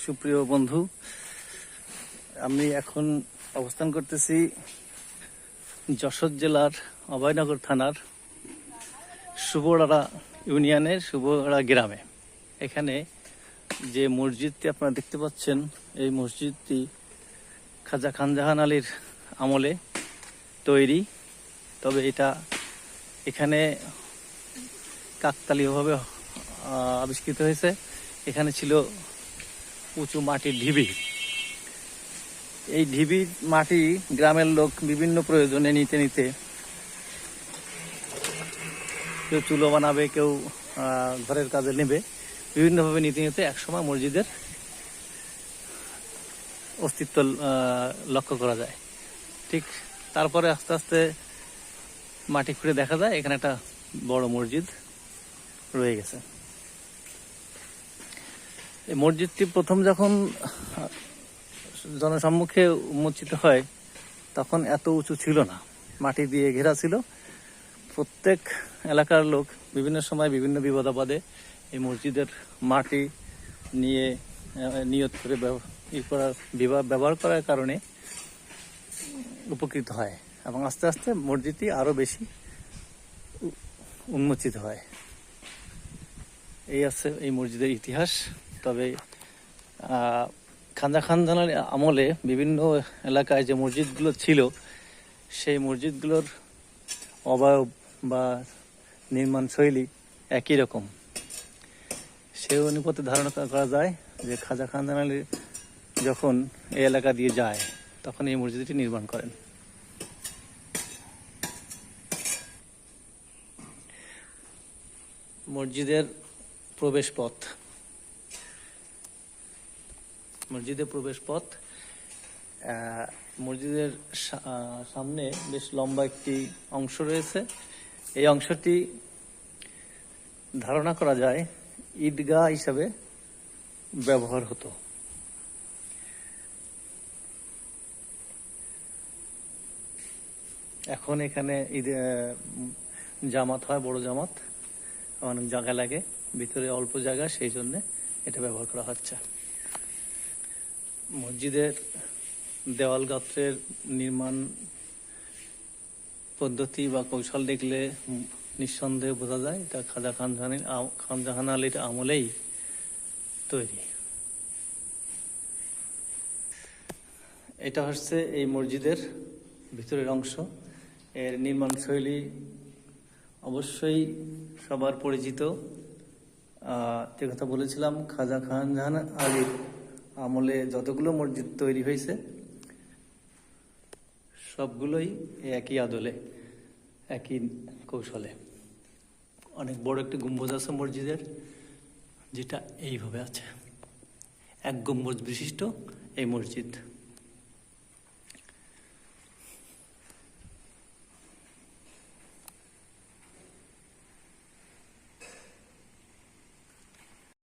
সুপ্রিয় বন্ধু, আমি এখন অবস্থান করতেছি যশোর জেলার অভয়নগর থানার শুভড়া ইউনিয়নের শুভড়া গ্রামে। এখানে যে মসজিদটি আপনারা দেখতে পাচ্ছেন, এই মসজিদটি খাজা খানজাহান আলীর আমলে তৈরি। তবে এটা এখানে কাকতালীয়ভাবে আবিষ্কৃত হয়েছে। এখানে ছিল উঁচু মাটির ঢিবি। এই ঢিবির মাটি গ্রামের লোক বিভিন্ন প্রয়োজনে নিতে নিতে, কেউ চুলো বানাবে, কেউ ঘরের কাজে নেবে, বিভিন্নভাবে নিতে নিতে একসময় মসজিদের অস্তিত্ব লক্ষ্য করা যায়। ঠিক তারপরে আস্তে আস্তে মাটি খুঁড়ে দেখা যায় এখানে একটা বড় মসজিদ রয়ে গেছে। এই মসজিদটি প্রথম যখন জনসম্মুখে উন্মোচিত হয় তখন এত উঁচু ছিল না, মাটি দিয়ে ঘেরা ছিল। প্রত্যেক এলাকার লোক বিভিন্ন সময় বিভিন্ন বিপদ আপদে এই মসজিদের মাটি নিয়ে নিয়ত করে ব্যবহার করার কারণে উপকৃত হয় এবং আস্তে আস্তে মসজিদটি আরো বেশি উন্মোচিত হয়। এই আছে এই মসজিদের ইতিহাস। তবে খানজা খানজাহানের আমলে বিভিন্ন এলাকায় যে মসজিদগুলো ছিল, সেই মসজিদগুলোর অবয়ব বা নির্মাণ শৈলী একই রকম। সেই অনুপাতে ধারণা করা যায় যে খাজা খানজাহান আলী যখন এই এলাকা দিয়ে যায় তখন এই মসজিদটি নির্মাণ করেন। মসজিদের প্রবেশ পথ মসজিদের সামনে বেশ লম্বা একটি অংশ রয়েছে। এই অংশটি ধারণা করা যায় ঈদগাহ হিসাবে ব্যবহার হতো। এখন এখানে জামাত হয়, বড় জামাত, অনেক জায়গা লাগে, ভিতরে অল্প জায়গা, সেই জন্য এটা ব্যবহার করা হচ্ছে। মসজিদের দেওয়াল গাত্রের নির্মাণ পদ্ধতি বা কৌশল দেখলে নিঃসন্দেহে বোঝা যায় এটা খাজা খানজাহান আলীর আমলেই তৈরি। এটা হচ্ছে এই মসজিদের ভিতরের অংশ। এর নির্মাণ শৈলী অবশ্যই সবার পরিচিত। যে কথা বলেছিলাম, খাজা খানজাহান আলীর আমলে যতগুলো মসজিদ তৈরি হয়েছে সবগুলোই একই আদলে, একই কৌশলে। অনেক বড় একটি গম্বুজ আছে মসজিদের, যেটা এইভাবে আছে, এক গম্বুজ বিশিষ্ট এই মসজিদ।